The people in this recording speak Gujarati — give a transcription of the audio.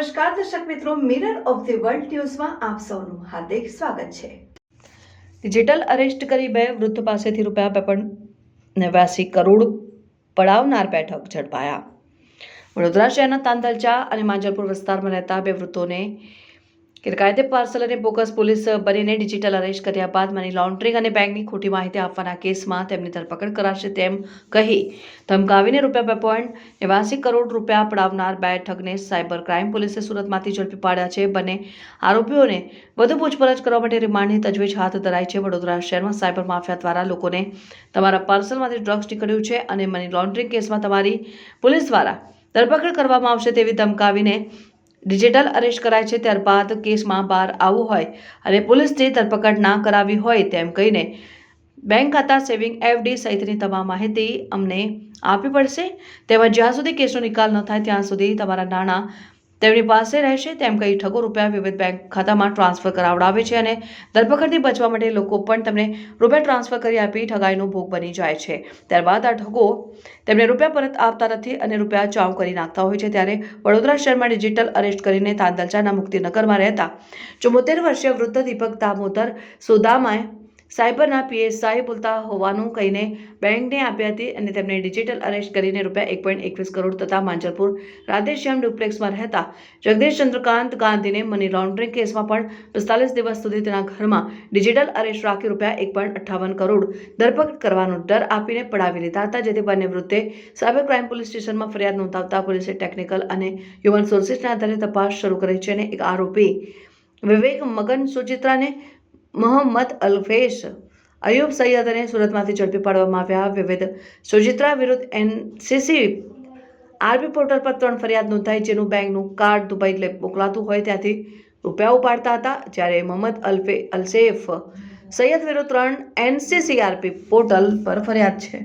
નમસ્કાર દર્શક મિત્રો, મિરર ઓફ ધી વર્લ્ડ ન્યૂઝમાં આપ સૌનું હાર્દિક સ્વાગત છે। ડિજિટલ અરેસ્ટ કરી બે વૃદ્ધ પાસેથી ₹52 કરોડ પડાવનાર બેઠક ઝડપાયા। વડોદરા શહેરના તાંદલચા અને માંજલપુર વિસ્તારમાં રહેતા બે વૃદ્ધોને ગેરકાયદે પાર્સલ અને બોગસ પોલીસ બનીને ડિજિટલ અરેસ્ટ કર્યા બાદ મની લોન્ડરિંગ અને બેંકની ખોટી માહિતી આપવાના કેસમાં તેમની ધરપકડ કરાશે તેમ કહી ધમકાવીને ₹52 કરોડ પડાવનાર બે ઠગને સાયબર ક્રાઇમ પોલીસે સુરતમાંથી ઝડપી પાડ્યા છે। બંને આરોપીઓને વધુ પૂછપરછ કરવા માટે રિમાન્ડની તજવીજ હાથ ધરાઈ છે। વડોદરા શહેરમાં સાયબર માફિયા દ્વારા લોકોને તમારા પાર્સલમાંથી ડ્રગ્સ નીકળ્યું છે અને મની લોન્ડરિંગ કેસમાં તમારી પોલીસ દ્વારા ધરપકડ કરવામાં આવશે તેવી ધમકાવીને ડિજિટલ અરેસ્ટ કરાય છે। ત્યારબાદ કેસમાં બહાર આવવું હોય અને પોલીસની ધરપકડ ના કરાવી હોય તેમ કહીને બેંક ખાતા, સેવિંગ, એફડી સહિતની તમામ માહિતી અમને આપવી પડશે તેમજ જ્યાં સુધી કેસનો નિકાલ ન થાય ત્યાં સુધી તમારા નાણાં તેમની પાસે રહેશે તેમ કહી ઠગો રૂપિયા વિવિધ બેંક ખાતામાં ટ્રાન્સફર કરાવડાવે છે અને ધરપકડથી બચવા માટે લોકો પણ તેમને રૂપિયા ટ્રાન્સફર કરી આપી ઠગાઈનો ભોગ બની જાય છે। ત્યારબાદ આ ઠગો તેમને રૂપિયા પરત આપતા નથી અને રૂપિયા ચાઉ કરી નાખતા હોય છે। ત્યારે વડોદરા શહેરમાં ડિજિટલ અરેસ્ટ કરીને તાંદલચાના મુક્તિનગરમાં રહેતા 74 વર્ષીય વૃદ્ધ દીપક દામોદર સોદામાએ સાયબરના પીએસઆઈ બોલતા હોવાનું કહીને બેંકને આપી હતી અને તેમને ડિજિટલ અરેસ્ટ કરીને ₹1.21 કરોડ તથા માંજલપુર રાધેશ્યામ ડુપ્લેક્સમાં રહેતા જગદીશ ચંદ્રકાંત ગાંધીને મની લોન્ડરિંગ કેસમાં પણ 45 દિવસ સુધી તેના ઘરમાં ડિજિટલ અરેસ્ટ રાખી ₹1.58 કરોડ ધરપકડ કરવાનો ડર આપીને પડાવી લીધા હતા। જેથી બંને વૃદ્ધે સાયબર ક્રાઇમ પોલીસ સ્ટેશનમાં ફરિયાદ નોંધાવતા પોલીસે ટેકનિકલ અને હ્યુમન સોર્સિસના આધારે તપાસ શરૂ કરી છે અને એક આરોપી વિવેક મગન સુચિત્રાને મોહમ્મદ અલ્ફેશ અયુબ સૈયદને સુરતમાંથી ઝડપી પાડવામાં આવ્યા। વિવિધ સુચિત્રા વિરુદ્ધ એનસીસી આરપી પોર્ટલ પર 3 ફરિયાદ નોંધાઈ જેનું બેંકનું કાર્ડ દુબઈ મોકલાતું હોય ત્યાંથી રૂપિયા ઉપાડતા હતા। જ્યારે મોહમ્મદ અલ્સેફ સૈયદ વિરુદ્ધ 3 એનસીસી આરપી પોર્ટલ પર ફરિયાદ છે।